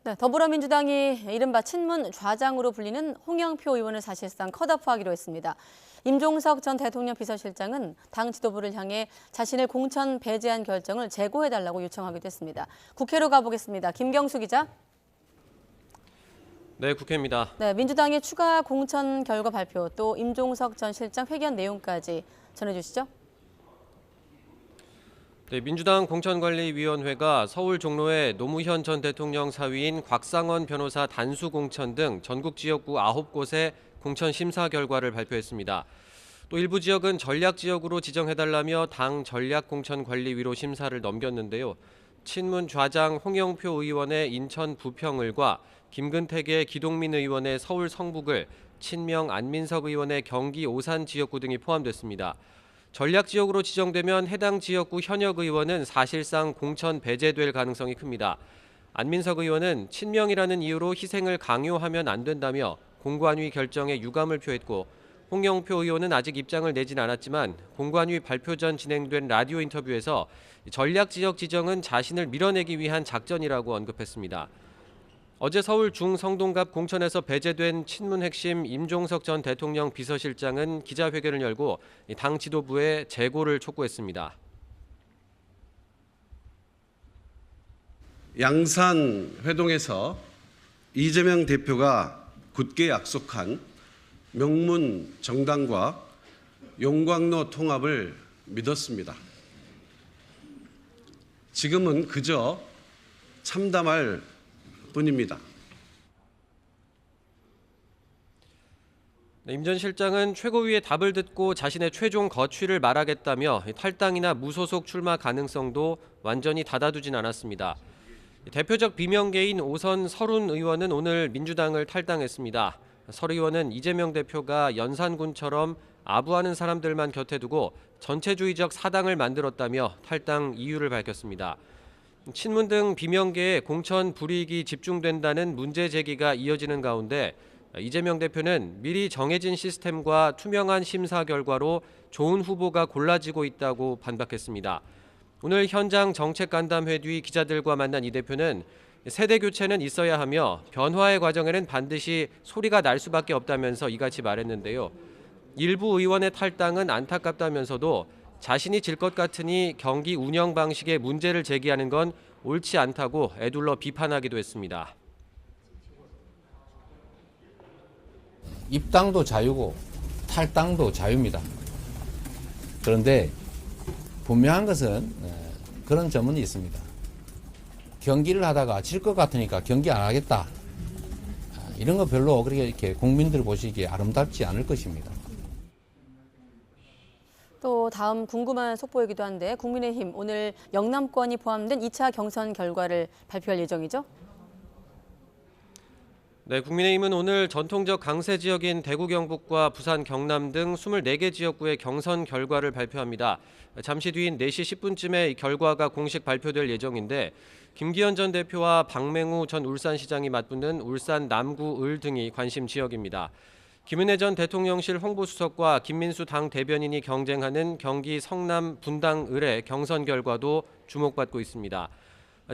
네, 더불어민주당이 이른바 친문 좌장으로 불리는 홍영표 의원을 사실상 컷오프하기로 했습니다. 임종석 전 대통령 비서실장은 당 지도부를 향해 자신을 공천 배제한 결정을 재고해달라고 요청하기도 했습니다. 국회로 가보겠습니다. 김경수 기자. 네, 국회입니다. 네, 민주당의 추가 공천 결과 발표, 또 임종석 전 실장 회견 내용까지 전해주시죠. 네, 민주당 공천관리위원회가 서울 종로의 노무현 전 대통령 사위인 곽상원 변호사 단수 공천 등 전국 지역구 9곳의 공천 심사 결과를 발표했습니다. 또 일부 지역은 전략 지역으로 지정해달라며 당 전략공천관리위로 심사를 넘겼는데요. 친문 좌장 홍영표 의원의 인천 부평을과 김근택의 기동민 의원의 서울 성북을, 친명 안민석 의원의 경기 오산 지역구 등이 포함됐습니다. 전략 지역으로 지정되면 해당 지역구 현역 의원은 사실상 공천 배제될 가능성이 큽니다. 안민석 의원은 친명이라는 이유로 희생을 강요하면 안 된다며 공관위 결정에 유감을 표했고, 홍영표 의원은 아직 입장을 내진 않았지만 공관위 발표 전 진행된 라디오 인터뷰에서 전략 지역 지정은 자신을 밀어내기 위한 작전이라고 언급했습니다. 어제 서울 중성동갑 공천에서 배제된 친문 핵심 임종석 전 대통령 비서실장은 기자회견을 열고 당 지도부에 재고를 촉구했습니다. 양산 회동에서 이재명 대표가 굳게 약속한 명문 정당과 용광로 통합을 믿었습니다. 지금은 그저 참담할 뿐입니다. 임 전 실장은 최고위의 답을 듣고 자신의 최종 거취를 말하겠다며 탈당이나 무소속 출마 가능성도 완전히 닫아두진 않았습니다. 대표적 비명계인 오선 설훈 의원은 오늘 민주당을 탈당했습니다. 설 의원은 이재명 대표가 연산군처럼 아부하는 사람들만 곁에 두고 전체주의적 사당을 만들었다며 탈당 이유를 밝혔습니다. 친문 등 비명계에 공천 불이익이 집중된다는 문제 제기가 이어지는 가운데 이재명 대표는 미리 정해진 시스템과 투명한 심사 결과로 좋은 후보가 골라지고 있다고 반박했습니다. 오늘 현장 정책간담회 뒤 기자들과 만난 이 대표는 세대 교체는 있어야 하며 변화의 과정에는 반드시 소리가 날 수밖에 없다면서 이같이 말했는데요. 일부 의원의 탈당은 안타깝다면서도 자신이 질 것 같으니 경기 운영 방식에 문제를 제기하는 건 옳지 않다고 애둘러 비판하기도 했습니다. 입당도 자유고 탈당도 자유입니다. 그런데 분명한 것은 그런 점은 있습니다. 경기를 하다가 질 것 같으니까 경기 안 하겠다. 이런 거 별로 그렇게 이렇게 국민들 보시기에 아름답지 않을 것입니다. 또 다음 궁금한 속보이기도 한데 국민의힘 오늘 영남권이 포함된 2차 경선 결과를 발표할 예정이죠? 네, 국민의힘은 오늘 전통적 강세 지역인 대구 경북과 부산 경남 등 24개 지역구의 경선 결과를 발표합니다. 잠시 뒤인 4시 10분쯤에 결과가 공식 발표될 예정인데 김기현 전 대표와 박맹우 전 울산시장이 맞붙는 울산 남구 을 등이 관심 지역입니다. 김은혜 전 대통령실 홍보수석과 김민수 당 대변인이 경쟁하는 경기 성남 분당 을의 경선 결과도 주목받고 있습니다.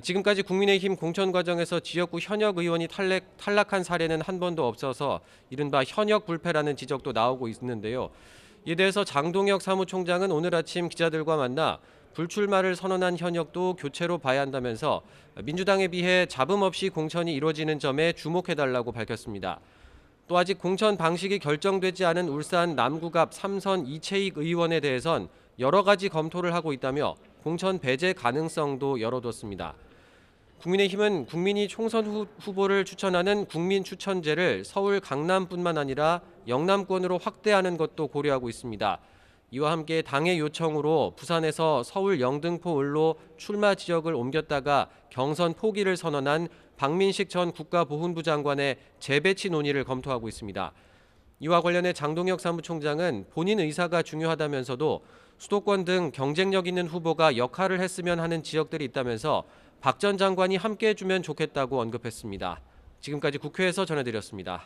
지금까지 국민의힘 공천 과정에서 지역구 현역 의원이 탈락한 사례는 한 번도 없어서 이른바 현역 불패라는 지적도 나오고 있는데요. 이에 대해서 장동혁 사무총장은 오늘 아침 기자들과 만나 불출마를 선언한 현역도 교체로 봐야 한다면서 민주당에 비해 잡음 없이 공천이 이루어지는 점에 주목해달라고 밝혔습니다. 또 아직 공천 방식이 결정되지 않은 울산 남구갑 3선 이채익 의원에 대해선 여러 가지 검토를 하고 있다며 공천 배제 가능성도 열어뒀습니다. 국민의힘은 국민이 총선 후보를 추천하는 국민추천제를 서울 강남뿐만 아니라 영남권으로 확대하는 것도 고려하고 있습니다. 이와 함께 당의 요청으로 부산에서 서울 영등포 을로 출마 지역을 옮겼다가 경선 포기를 선언한 박민식 전 국가보훈부 장관의 재배치 논의를 검토하고 있습니다. 이와 관련해 장동혁 사무총장은 본인 의사가 중요하다면서도 수도권 등 경쟁력 있는 후보가 역할을 했으면 하는 지역들이 있다면서 박 전 장관이 함께 해주면 좋겠다고 언급했습니다. 지금까지 국회에서 전해드렸습니다.